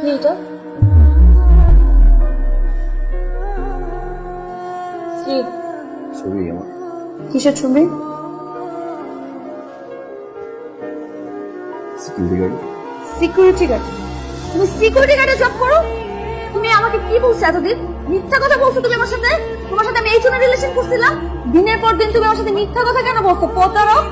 এটা ছবি আমার। কিসের ছবি? Security guard. Security guard? তুমি সিকিউরিটি গার্ডে জব করো? তুমি আমাকে কি বলছো এতদিন? মিথ্যা কথা বলছো তুমি আমার সাথে। তোমার সাথে আমি এই জন্য রিলেশন করছিলাম। দিনের পর দিন তুমি আমার সাথে মিথ্যা কথা কেন বলছো? প্রতারক।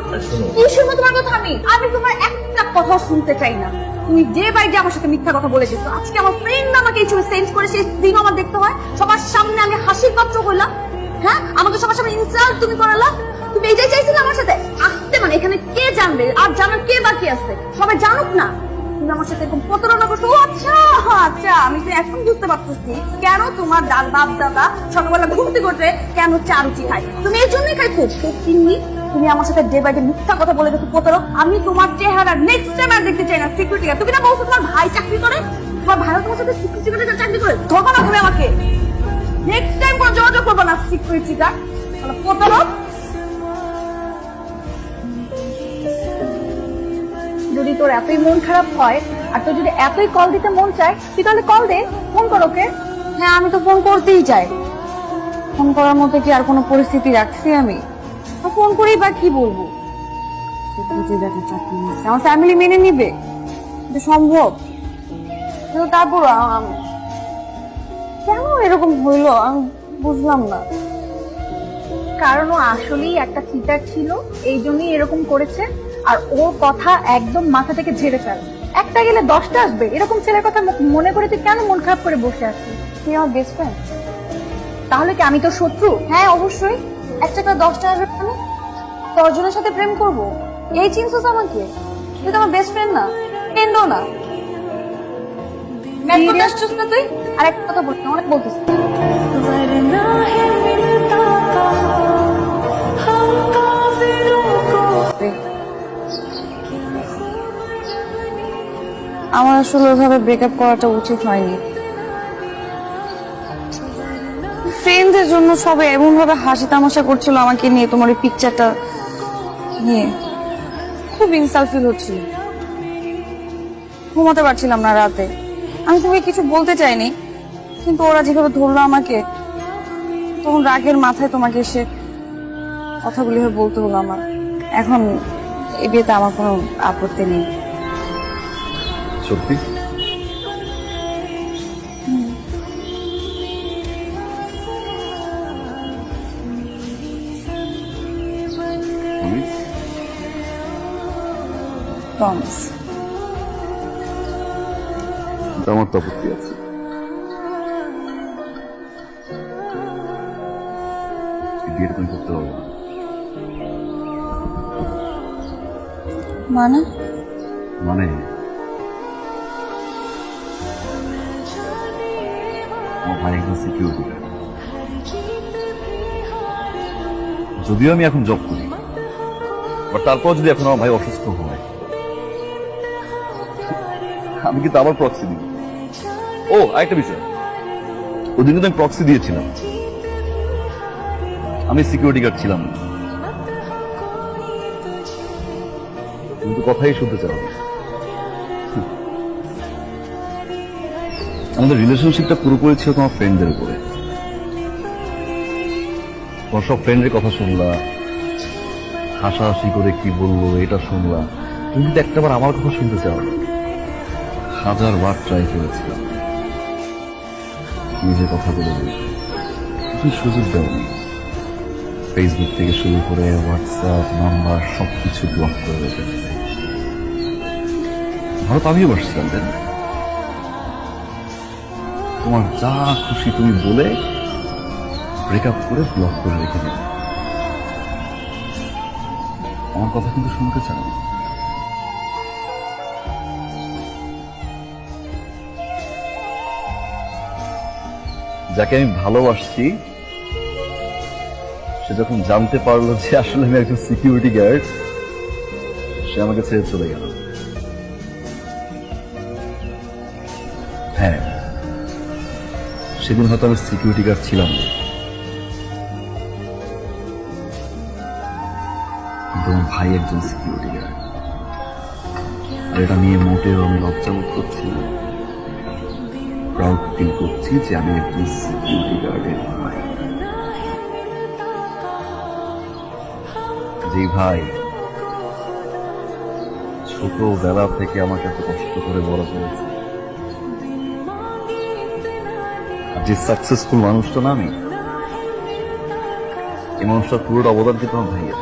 কি শুনবো তোমার কথা? আমি তোমার একটা কথা শুনতে চাই না। তুমি ডে বাই ডে আমার সাথে মিথ্যা কথা বলে গেছো। আজকে আমার ফ্রেন্ড আমাকে এই ছবি সেন্ড করে, সেই দিনও আমার দেখতে হয়। সবার সামনে আমি হাসির পাত্র হইলাম। হ্যাঁ, আমাকে সবার সামনে ইনসাল্ট তুমি করালা। তুমি এইটাই চাইছিলে আমার সাথে আসতে? মানে এখানে কে জানবে? আর জানার কে বাকি আছে? সবাই জানুক না তুমি আমার সাথে এরকম প্রতারণা করছো। ও আচ্ছা আচ্ছা, আমি তো এখন বুঝতে পারতেছি কেন তোমার বাপ দাদা সকালবেলা ঘুম থেকে উঠে কেন চা রুটি খায়। তুমি এই জন্যই খাইছো। সত্যি তুমি আমার সাথে ডে বাই ডে মিথ্যা কথা বলে গেছো প্রতারক। আমি তোমার চেহারা নেক্সট টাইম আর দেখতে চাই না। সিকিউরিটি গার্ড তুমি না বলছো তোমার ভাই চাকরি করে? তোমার ভাইও তোমার সাথে সিকিউরিটি গার্ডে চাকরি করে? ধরবা না তুমি আমাকে। নেক্সট টাইম কোনো যোগাযোগ করবো না সিকিউরিটি গার্ড প্রতারক। যদি তোর এতই মন খারাপ হয় আর তোর যদি এতই কল দিতে মন চায়, তুই তাহলে কল দে, ফোন কর ওকে। হ্যাঁ, আমি তো ফোন করতেই চাই। ফোন করার মতো কি আর কোনো পরিস্থিতি রাখছি আমি? ফোন করেই বা কি বলবো? আমার ফ্যামিলি মেনে নিবে? এটা সম্ভব? কিন্তু তারপর কেন এরকম হইলো আমি বুঝলাম না। কারণ ও আসলেই একটা চিটার ছিল, এই জন্যই এরকম করেছে। আর ওর কথা একদম মাথা থেকে ঝেড়ে ফেল। একটা গেলে 10টা আসবে, এরকম ছেলের কথা মনে করে তুই কেন মন খারাপ করে বসে আছিস? তুই আমার বেস্ট ফ্রেন্ড, তাহলে কি আমি তোর শত্রু? হ্যাঁ অবশ্যই। একটা করে 10টা আসবে কেন? 10 জনের সাথে প্রেম করবো এই চিন্তাস আমাকে? তুই তো আমার বেস্ট ফ্রেন্ড না, ফ্রেন্ডও না। ম্যাচ করতে আসছিস না তুই? আর একটা কথা বলছি, অনেক বলতিস। আমার আসলে ওইভাবে ব্রেকআপ করাটা উচিত হয়নি। ফ্রেন্ডদের জন্য সবাই এমন ভাবে হাসি তামাশা করছিল আমাকে নিয়ে, তোমার ওই পিকচারটা নিয়ে খুব ইনসাল্ট ফিল হচ্ছিল। ঘুমাতে পারছিলাম না রাতে। আমি তোমাকে কিছু বলতে চাইনি, কিন্তু ওরা যেভাবে ধরলো আমাকে, তখন রাগের মাথায় তোমাকে এসে কথাগুলি বলতে হলো আমার। এখন এই বিয়েতে আমার কোনো আপত্তি নেই। সত্যি? প্রমিস। আমার তো আপত্তি আছে। বিয়েটা তুমি করতে পারবো না। মানে? মানে আমার ভাই একজন সিকিউরিটি গার্ড। যদিও আমি এখন জব করি, বাট তারপর যদি এখন আমার ভাই অসুস্থ হয়, আমি কিন্তু আবার প্রক্সি দিব। ও আরেকটা বিষয়, ওদিন কিন্তু আমি প্রক্সি দিয়েছিলাম, আমি সিকিউরিটি গার্ড ছিলাম না। কিন্তু কথাই শুনতে চাও না। আমাদের রিলেশনশিপটা পুরোপুরি ছিল তোমার ফ্রেন্ডদের উপরে। তোমার সব ফ্রেন্ডের কথা শুনলা, হাসাহাসি করে কি বললো এটা শুনলা, তুমি কিন্তু একটাবার আমার কথা শুনতে চাও না। 1000বার ট্রাই করেছিলাম নিজের কথা বলে বলতে, তুমি সুযোগ দেওনি। ফেসবুক থেকে শুরু করে হোয়াটসঅ্যাপ নাম্বার সবকিছু ব্লক করে রেখেছে। ভারত আমিও বসছিলাম, তাই না? তোমার যা খুশি তুমি বলে ব্রেকআপ করে ব্লক করে রেখে দিলে। আমার কথা কিন্তু শুনতে চাও না। যাকে আমি ভালোবাসছি সে যখন জানতে পারলো যে আসলে আমি একজন সিকিউরিটি গার্ড, সে আমাকে ছেড়ে চলে গেল। হ্যাঁ, সেদিন হয়তো আমি সিকিউরিটি গার্ড ছিলাম না, কিন্তু আমার ভাই একজন সিকিউরিটি গার্ড। আর এটা নিয়ে মোটেও আমি লজ্জা বোধ করছি না। ফিল করছি যে আমি একজন সিকিউরিটি গার্ডের ভাই, যে ভাই ছোটবেলা থেকে আমাকে এত কষ্ট করে বড় করেছে, যে সাকসেসফুল মানুষটা না আমি, এই মানুষটার পুরোটা অবদান কিন্তু আমার ভাইয়ের।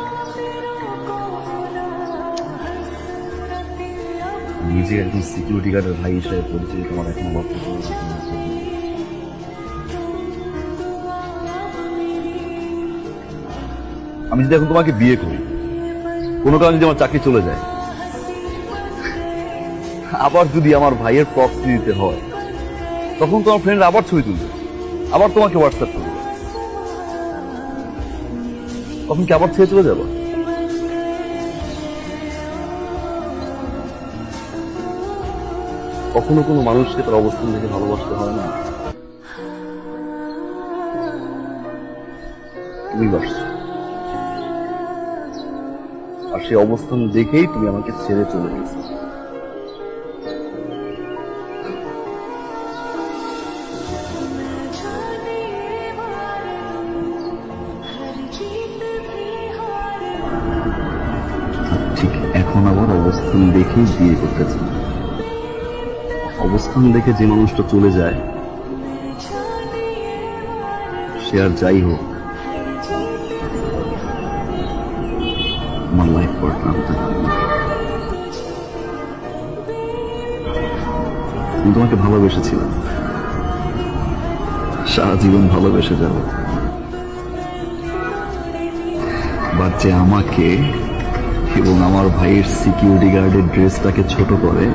নিজে একজন সিকিউরিটি গার্ডের ভাই হিসেবে পরিচয় তোমার এখনো বর্তমানে আমি যদি এখন তোমাকে বিয়ে করি, কোনো কারণে যদি আমার চাকরি চলে যায়, আবার যদি আমার ভাইয়ের প্রক্সি দিতে হয়, তখন তোমার ফ্রেন্ড আবার ছবি তুলবে, আবার তোমাকে হোয়াটসঅ্যাপ করবে, তখন কি আবার ছেড়ে চলে যাবো? কখনো কোনো মানুষকে তার অবস্থান দেখে ভালোবাসতে হয় না। তুমি বাসছো, আর সেই অবস্থান দেখেই তুমি আমাকে ছেড়ে চলে গেছো। ঠিক এখন আবার অবস্থান দেখেই বিয়ে করতে চাই। অবস্থান দেখে যে মানুষটা চলে যায়, সে আর যাই হোক আমার লাইফ পার্টনার হতে পারে না। আমি তোমাকে ভালোবেসেছিলাম, সারা জীবন ভালোবেসে যাব, বাট যে আমাকে এবং আমার ভাইয়ের সিকিউরিটি গার্ডের ড্রেসটাকে ছোট করে,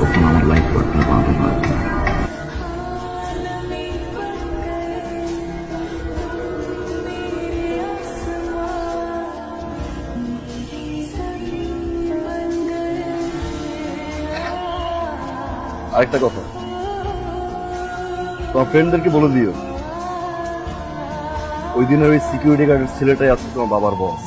তখন আমার লাইফ পার্টনার বানাতে পারবে না। আরেকটা কথা, তোমার ফ্রেন্ডদেরকে বলে দিও ওই দিনের ওই সিকিউরিটি গার্ডের ছেলেটাই আজকে তোমার বাবার বস।